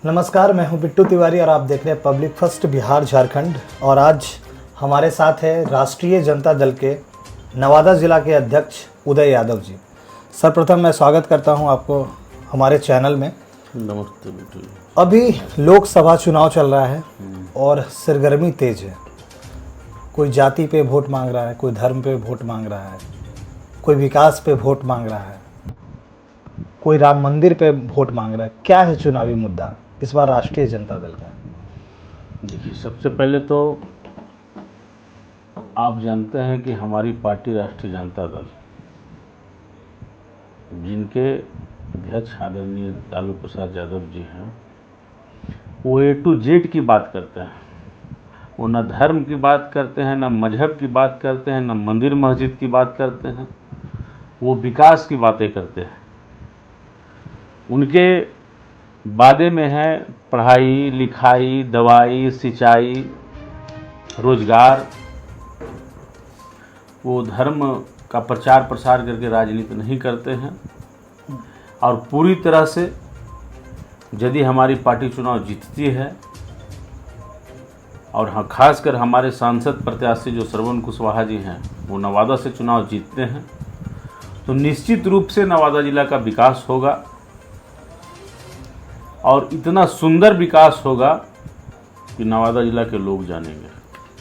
नमस्कार, मैं हूं बिट्टू तिवारी और आप देख रहे हैं पब्लिक फर्स्ट बिहार झारखंड। और आज हमारे साथ है राष्ट्रीय जनता दल के नवादा जिला के अध्यक्ष उदय यादव जी। सर्वप्रथम मैं स्वागत करता हूं आपको हमारे चैनल में। नमस्ते बिट्टू। अभी लोकसभा चुनाव चल रहा है और सरगर्मी तेज है। कोई जाति पे वोट मांग रहा है, कोई धर्म पे वोट मांग रहा है, कोई विकास पे वोट मांग रहा है, कोई राम मंदिर पे वोट मांग रहा है। क्या है चुनावी मुद्दा इस बार राष्ट्रीय जनता दल का? देखिए, सबसे पहले तो आप जानते हैं कि हमारी पार्टी राष्ट्रीय जनता दल, जिनके अध्यक्ष आदरणीय लालू प्रसाद यादव जी हैं, वो A to Z की बात करते हैं। वो न धर्म की बात करते हैं, न मजहब की बात करते हैं, न मंदिर मस्जिद की बात करते हैं। वो विकास की बातें करते हैं। उनके वादे में है पढ़ाई लिखाई, दवाई, सिंचाई, रोजगार। वो धर्म का प्रचार प्रसार करके राजनीति नहीं करते हैं। और पूरी तरह से यदि हमारी पार्टी चुनाव जीतती है, और हाँ, खासकर हमारे सांसद प्रत्याशी जो श्रवण कुशवाहा जी हैं, वो नवादा से चुनाव जीतते हैं, तो निश्चित रूप से नवादा जिला का विकास होगा। और इतना सुंदर विकास होगा कि नवादा जिला के लोग जानेंगे।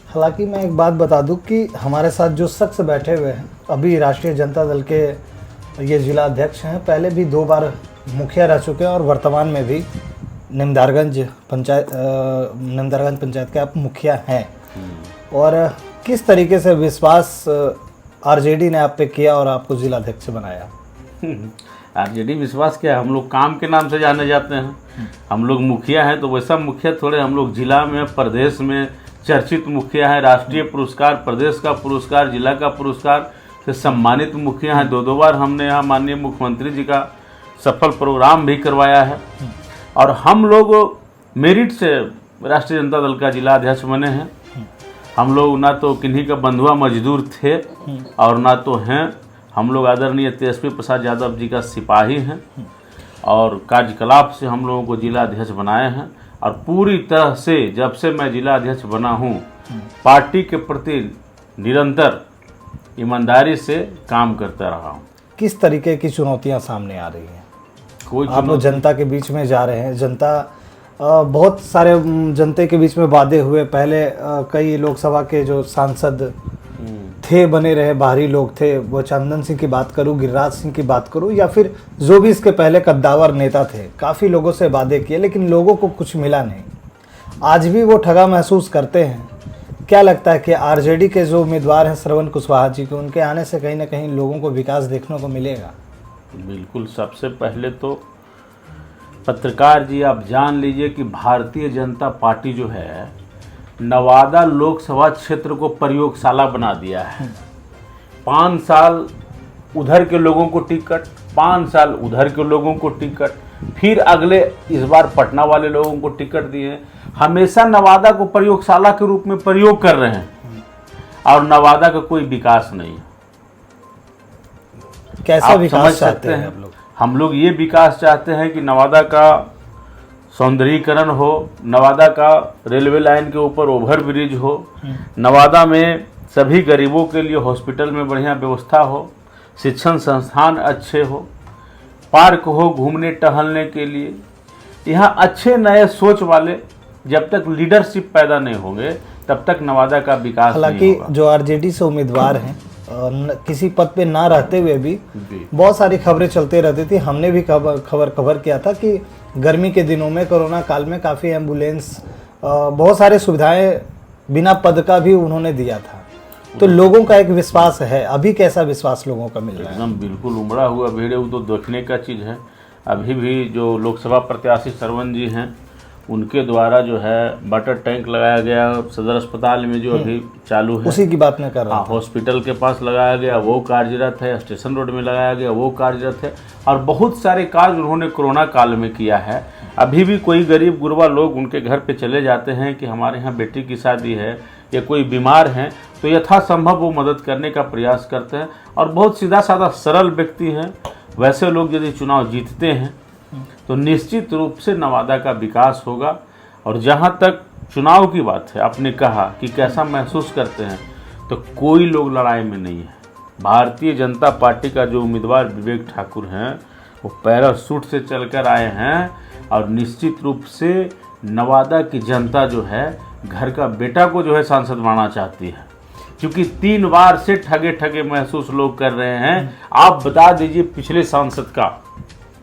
हालांकि मैं एक बात बता दूं कि हमारे साथ जो शख्स बैठे हुए हैं, अभी राष्ट्रीय जनता दल के ये जिला अध्यक्ष हैं, पहले भी 2 बार मुखिया रह चुके हैं और वर्तमान में भी निमदारगंज पंचायत के आप मुखिया हैं। और किस तरीके से विश्वास आरजेडी ने आप पे किया और आपको जिला अध्यक्ष बनाया? आरजेडी विश्वास क्या है, हम लोग काम के नाम से जाने जाते हैं। हम लोग मुखिया हैं तो वैसा मुखिया थोड़े, हम लोग जिला में, प्रदेश में चर्चित मुखिया हैं। राष्ट्रीय पुरस्कार, प्रदेश का पुरस्कार, जिला का पुरस्कार से सम्मानित मुखिया हैं। 2 बार हमने यहाँ माननीय मुख्यमंत्री जी का सफल प्रोग्राम भी करवाया है। और हम लोग मेरिट से राष्ट्रीय जनता दल का जिला अध्यक्ष बने हैं। हम लोग ना तो किन्हीं का बंधुआ मजदूर थे और ना तो हैं। हम लोग आदरणीय तेजस्वी प्रसाद यादव जी का सिपाही हैं और कार्यकलाप से हम लोगों को जिला अध्यक्ष बनाए हैं। और पूरी तरह से जब से मैं जिला अध्यक्ष बना हूं, पार्टी के प्रति निरंतर ईमानदारी से काम करता रहा हूं। किस तरीके की चुनौतियां सामने आ रही हैं? कोई आप लोग जनता के बीच में जा रहे हैं। जनता बहुत सारे जनता के बीच में वादे हुए। पहले कई लोकसभा के जो सांसद थे बने रहे, बाहरी लोग थे, वो चंदन सिंह की बात करूं, गिरिराज सिंह की बात करूं, या फिर जो भी इसके पहले कद्दावर नेता थे, काफ़ी लोगों से वादे किए लेकिन लोगों को कुछ मिला नहीं। आज भी वो ठगा महसूस करते हैं। क्या लगता है कि आरजेडी के जो उम्मीदवार हैं श्रवण कुशवाहा जी के, उनके आने से कहीं ना कहीं लोगों को विकास देखने को मिलेगा? बिल्कुल। सबसे पहले तो पत्रकार जी, आप जान लीजिए कि भारतीय जनता पार्टी जो है, नवादा लोकसभा क्षेत्र को प्रयोगशाला बना दिया है। 5 साल उधर के लोगों को टिकट, 5 साल उधर के लोगों को टिकट, फिर अगले इस बार पटना वाले लोगों को टिकट दिए। हमेशा नवादा को प्रयोगशाला के रूप में प्रयोग कर रहे हैं और नवादा का कोई विकास नहीं है। कैसा विकास चाहते हैं आप लोग? हम लोग ये विकास चाहते हैं कि नवादा का सौंदर्यीकरण हो, नवादा का रेलवे लाइन के ऊपर ओवर ब्रिज हो, नवादा में सभी गरीबों के लिए हॉस्पिटल में बढ़िया व्यवस्था हो, शिक्षण संस्थान अच्छे हो, पार्क हो घूमने टहलने के लिए। यहाँ अच्छे नए सोच वाले जब तक लीडरशिप पैदा नहीं होंगे तब तक नवादा का विकास नहीं होगा। हालांकि जो आरजेडी से उम्मीदवार हैं, किसी पद पे ना रहते हुए भी बहुत सारी खबरें चलते रहती थी। हमने भी खबर किया था कि गर्मी के दिनों में, कोरोना काल में काफ़ी एम्बुलेंस, बहुत सारे सुविधाएं बिना पद का भी उन्होंने दिया था। तो लोगों का एक विश्वास है। अभी कैसा विश्वास लोगों का मिल रहा है? एकदम बिल्कुल उमड़ा हुआ भीड़ है। वो तो देखने का चीज़ है। अभी भी जो लोकसभा प्रत्याशी श्रवण जी हैं, उनके द्वारा जो है वाटर टैंक लगाया गया सदर अस्पताल में, जो अभी चालू है, उसी की बात मैं कर रहा हूँ। हॉस्पिटल के पास लगाया गया, वो कार्यरत है। स्टेशन रोड में लगाया गया, वो कार्यरत है। और बहुत सारे कार्य उन्होंने कोरोना काल में किया है। अभी भी कोई गरीब गुरबा लोग उनके घर पे चले जाते हैं कि हमारे यहाँ बेटी की शादी है या कोई बीमार हैं, तो यथासंभव वो मदद करने का प्रयास करते हैं। और बहुत सीधा साधा सरल व्यक्ति हैं। वैसे लोग यदि चुनाव जीतते हैं तो निश्चित रूप से नवादा का विकास होगा। और जहाँ तक चुनाव की बात है, आपने कहा कि कैसा महसूस करते हैं, तो कोई लोग लड़ाई में नहीं है। भारतीय जनता पार्टी का जो उम्मीदवार विवेक ठाकुर हैं वो पैराशूट से चलकर आए हैं और निश्चित रूप से नवादा की जनता जो है घर का बेटा को जो है सांसद बनाना चाहती है, क्योंकि 3 बार से ठगे ठगे महसूस लोग कर रहे हैं। आप बता दीजिए पिछले सांसद का,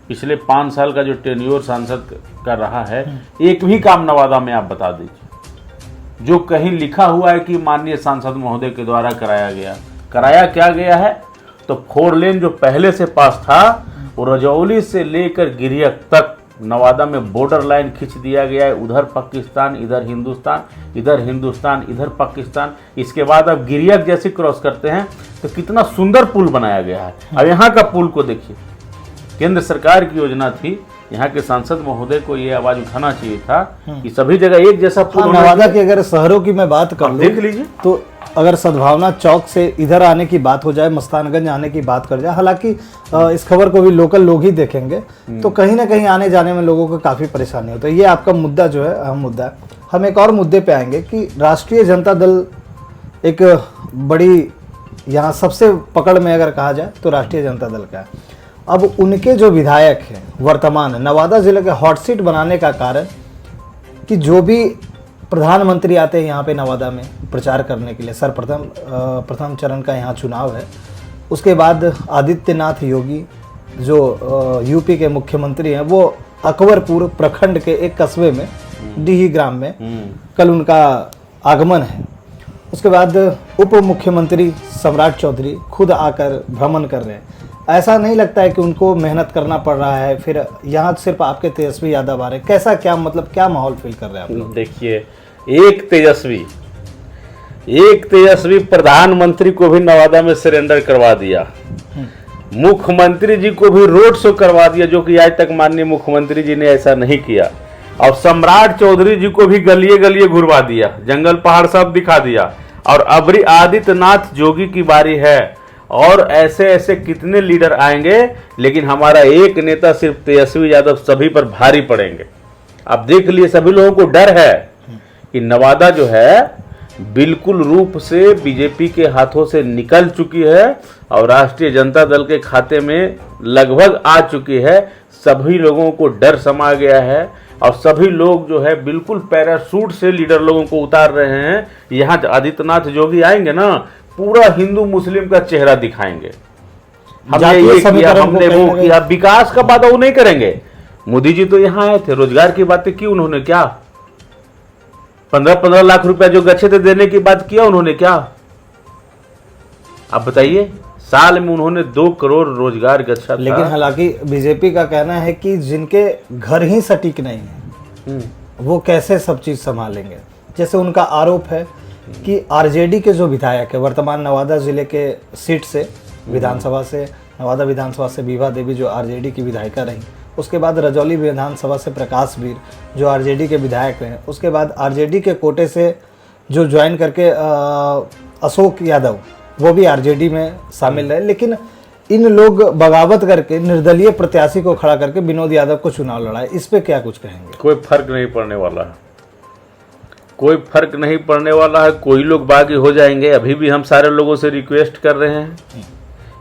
पिछले 5 साल का जो टेन्योर सांसद का रहा है, एक भी काम नवादा में आप बता दीजिए जो कहीं लिखा हुआ है कि माननीय सांसद महोदय के द्वारा कराया क्या गया है। तो 4 लेन जो पहले से पास था वो रजौली से लेकर गिरियक तक नवादा में बॉर्डर लाइन खींच दिया गया है। उधर पाकिस्तान, इधर हिंदुस्तान, इधर हिंदुस्तान, इधर पाकिस्तान। इसके बाद अब गिरियक जैसे क्रॉस करते हैं तो कितना सुंदर पुल बनाया गया है। अब यहाँ का पुल को देखिए, केंद्र सरकार की योजना थी, यहाँ के सांसद महोदय को ये आवाज उठाना चाहिए था कि सभी जगह एक जैसा पुल। नवादा की अगर शहरों की मैं बात कर लूं, देख लीजिए, तो अगर सद्भावना चौक से इधर आने की बात हो जाए, मस्तानगंज आने की बात कर जाए, हालांकि इस खबर को भी लोकल लोग ही देखेंगे, तो कहीं ना कहीं आने जाने में लोगों को काफ़ी परेशानी होती है। ये आपका मुद्दा जो है अहम मुद्दा है। हम एक और मुद्दे पे आएंगे कि राष्ट्रीय जनता दल एक बड़ी, यहाँ सबसे पकड़ में अगर कहा जाए तो राष्ट्रीय जनता दल का है। अब उनके जो विधायक हैं वर्तमान नवादा जिले के हॉट सीट बनाने का कारण कि जो भी प्रधानमंत्री आते हैं यहाँ पे नवादा में प्रचार करने के लिए, प्रथम चरण का यहाँ चुनाव है। उसके बाद आदित्यनाथ योगी जो यूपी के मुख्यमंत्री हैं, वो अकबरपुर प्रखंड के एक कस्बे में डीही ग्राम में कल उनका आगमन है। उसके बाद उप मुख्यमंत्री सम्राट चौधरी खुद आकर भ्रमण कर रहे हैं। ऐसा नहीं लगता है कि उनको मेहनत करना पड़ रहा है? फिर यहाँ सिर्फ आपके तेजस्वी यादव आ रहे हैं, कैसा क्या मतलब क्या माहौल फील कर रहे हैं आप लोग? देखिए, एक तेजस्वी प्रधानमंत्री को भी नवादा में सरेंडर करवा दिया, मुख्यमंत्री जी को भी रोड शो करवा दिया, जो कि आज तक माननीय मुख्यमंत्री जी ने ऐसा नहीं किया। और सम्राट चौधरी जी को भी गलिए गलिए घुरवा दिया, जंगल पहाड़ सब दिखा दिया। और अबरी आदित्यनाथ जोगी की बारी है। और ऐसे ऐसे कितने लीडर आएंगे, लेकिन हमारा एक नेता सिर्फ तेजस्वी यादव सभी पर भारी पड़ेंगे। आप देख लिए, सभी लोगों को डर है कि नवादा जो है बिल्कुल रूप से बीजेपी के हाथों से निकल चुकी है और राष्ट्रीय जनता दल के खाते में लगभग आ चुकी है। सभी लोगों को डर समा गया है और सभी लोग जो है बिल्कुल पैराशूट से लीडर लोगों को उतार रहे हैं। यहाँ आदित्यनाथ जोगी आएंगे ना, पूरा हिंदू मुस्लिम का चेहरा दिखाएंगे। हमने ये किया, हमने वो किया, विकास का बात वो नहीं करेंगे। मोदी जी तो यहाँ आए थे, रोजगार की बातें की उन्होंने क्या? 15-15 लाख रुपया जो गच्छे थे देने की बात किया उन्होंने क्या? आप बताइए, साल में उन्होंने 2 करोड़ रोजगार गच्छा। लेकिन हालांकि बीजेपी का कहना है कि जिनके घर ही सटीक नहीं है वो कैसे सब चीज संभालेंगे। जैसे उनका आरोप है कि आरजेडी के जो विधायक है वर्तमान नवादा जिले के सीट से विधानसभा से, नवादा विधानसभा से विभा देवी जो आरजेडी की विधायिका रही, उसके बाद रजौली विधानसभा से प्रकाश वीर जो आरजेडी के विधायक रहे, उसके बाद आरजेडी के कोटे से जो ज्वाइन करके अशोक यादव वो भी आरजेडी में शामिल रहे। लेकिन इन लोग बगावत करके निर्दलीय प्रत्याशी को खड़ा करके विनोद यादव को चुनाव लड़ाए, इस पे क्या कुछ कहेंगे? कोई फर्क नहीं पड़ने वाला है, कोई फर्क नहीं पड़ने वाला है। कोई लोग बागी हो जाएंगे। अभी भी हम सारे लोगों से रिक्वेस्ट कर रहे हैं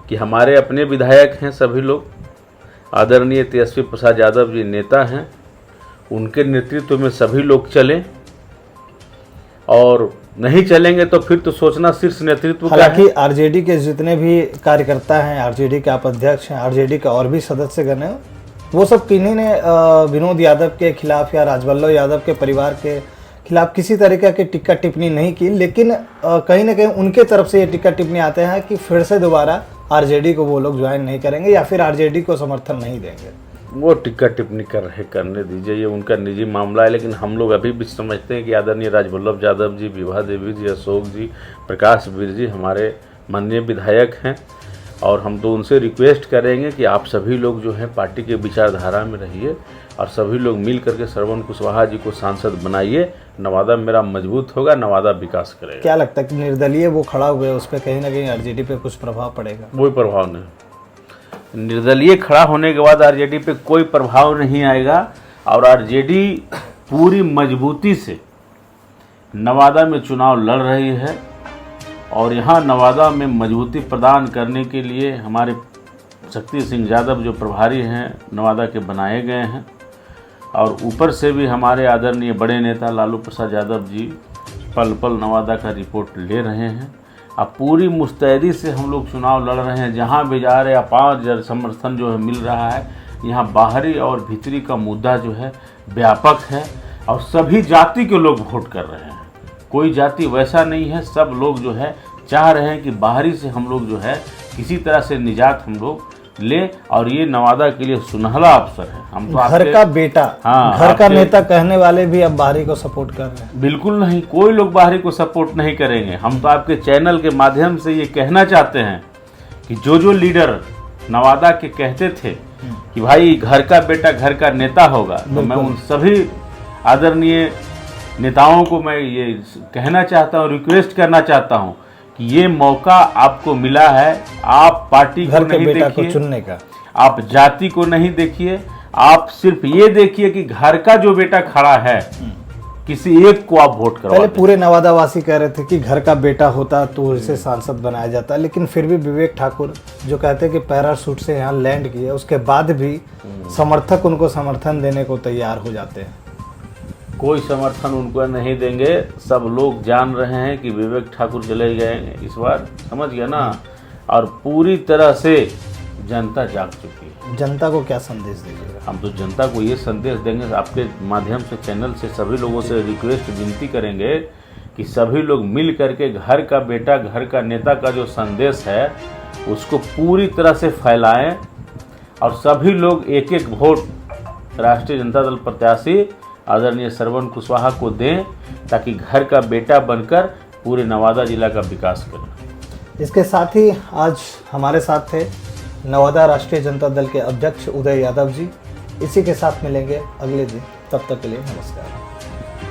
कि हमारे अपने विधायक हैं सभी लोग, आदरणीय तेजस्वी प्रसाद यादव जी नेता हैं, उनके नेतृत्व में सभी लोग चलें। और नहीं चलेंगे तो फिर तो सोचना शीर्ष नेतृत्व का है। हालांकि आरजेडी के जितने भी कार्यकर्ता हैं, आरजेडी के आप अध्यक्ष हैं, आरजेडी के और भी सदस्यगण हैं, वो सब किन्हीं ने विनोद यादव के खिलाफ या राजवल्लभ यादव के परिवार के खिलाफ किसी तरीके की टिक्का टिप्पणी नहीं की। लेकिन कहीं ना कहीं उनके तरफ से ये टिक्का टिप्पणी आते हैं कि फिर से दोबारा आरजेडी को वो लोग ज्वाइन नहीं करेंगे या फिर आरजेडी को समर्थन नहीं देंगे। वो टिक्का टिप्पणी करने दीजिए, ये उनका निजी मामला है। लेकिन हम लोग अभी भी समझते हैं कि आदरणीय राजवल्लभ यादव जी, विभा देवी जी, अशोक जी, प्रकाश वीर जी हमारे माननीय विधायक हैं। और हम तो उनसे रिक्वेस्ट करेंगे कि आप सभी लोग जो हैं पार्टी के विचारधारा में रहिए और सभी लोग मिल करके श्रवण कुशवाहा जी को सांसद बनाइए। नवादा मेरा मजबूत होगा, नवादा विकास करेगा। क्या लगता है कि निर्दलीय वो खड़ा हुए उस पर कहीं ना कहीं आरजेडी पे कुछ प्रभाव पड़ेगा? कोई प्रभाव नहीं, निर्दलीय खड़ा होने के बाद आरजेडी पे कोई प्रभाव नहीं आएगा और आरजेडी पूरी मजबूती से नवादा में चुनाव लड़ रही है और यहाँ नवादा में मजबूती प्रदान करने के लिए हमारे शक्ति सिंह यादव जो प्रभारी हैं नवादा के बनाए गए हैं और ऊपर से भी हमारे आदरणीय बड़े नेता लालू प्रसाद यादव जी पल पल नवादा का रिपोर्ट ले रहे हैं। अब पूरी मुस्तैदी से हम लोग चुनाव लड़ रहे हैं, जहाँ भी जा रहे अपार समर्थन जो है मिल रहा है। यहाँ बाहरी और भीतरी का मुद्दा जो है व्यापक है और सभी जाति के लोग वोट कर रहे हैं, कोई जाति वैसा नहीं है। सब लोग जो है चाह रहे हैं कि बाहरी से हम लोग जो है किसी तरह से निजात हम लोग ले और ये नवादा के लिए सुनहरा अवसर है। हम तो घर का बेटा, हाँ, घर का नेता कहने वाले भी अब बाहरी को सपोर्ट कर रहे हैं। बिल्कुल नहीं, कोई लोग बाहरी को सपोर्ट नहीं करेंगे। हम तो आपके चैनल के माध्यम से ये कहना चाहते हैं कि जो लीडर नवादा के कहते थे कि भाई घर का बेटा घर का नेता होगा, तो मैं उन सभी आदरणीय नेताओं को मैं ये कहना चाहता हूँ, रिक्वेस्ट करना चाहता हूँ कि ये मौका आपको मिला है। आप पार्टी को नहीं देखिए, चुनने का, आप जाति को नहीं देखिए, आप सिर्फ ये देखिए कि घर का जो बेटा खड़ा है किसी एक को आप वोट करवा। पहले पूरे नवादा वासी कह रहे थे कि घर का बेटा होता तो इसे सांसद बनाया जाता, लेकिन फिर भी विवेक ठाकुर जो कहते हैं कि पैराशूट से यहाँ लैंड किया, उसके बाद भी समर्थक उनको समर्थन देने को तैयार हो जाते हैं। कोई समर्थन उनको नहीं देंगे। सब लोग जान रहे हैं कि विवेक ठाकुर चले गए इस बार, समझ गया ना। और पूरी तरह से जनता जाग चुकी है। जनता को क्या संदेश दीजिएगा? हम तो जनता को ये संदेश देंगे, आपके माध्यम से चैनल से सभी लोगों से रिक्वेस्ट विनती करेंगे कि सभी लोग मिल करके घर का बेटा घर का नेता का जो संदेश है उसको पूरी तरह से फैलाएं और सभी लोग एक एक वोट राष्ट्रीय जनता दल प्रत्याशी आदरणीय श्रवण कुशवाहा को दें ताकि घर का बेटा बनकर पूरे नवादा जिला का विकास करें। इसके साथ ही आज हमारे साथ थे नवादा राष्ट्रीय जनता दल के अध्यक्ष उदय यादव जी। इसी के साथ मिलेंगे अगले दिन, तब तक के लिए नमस्कार।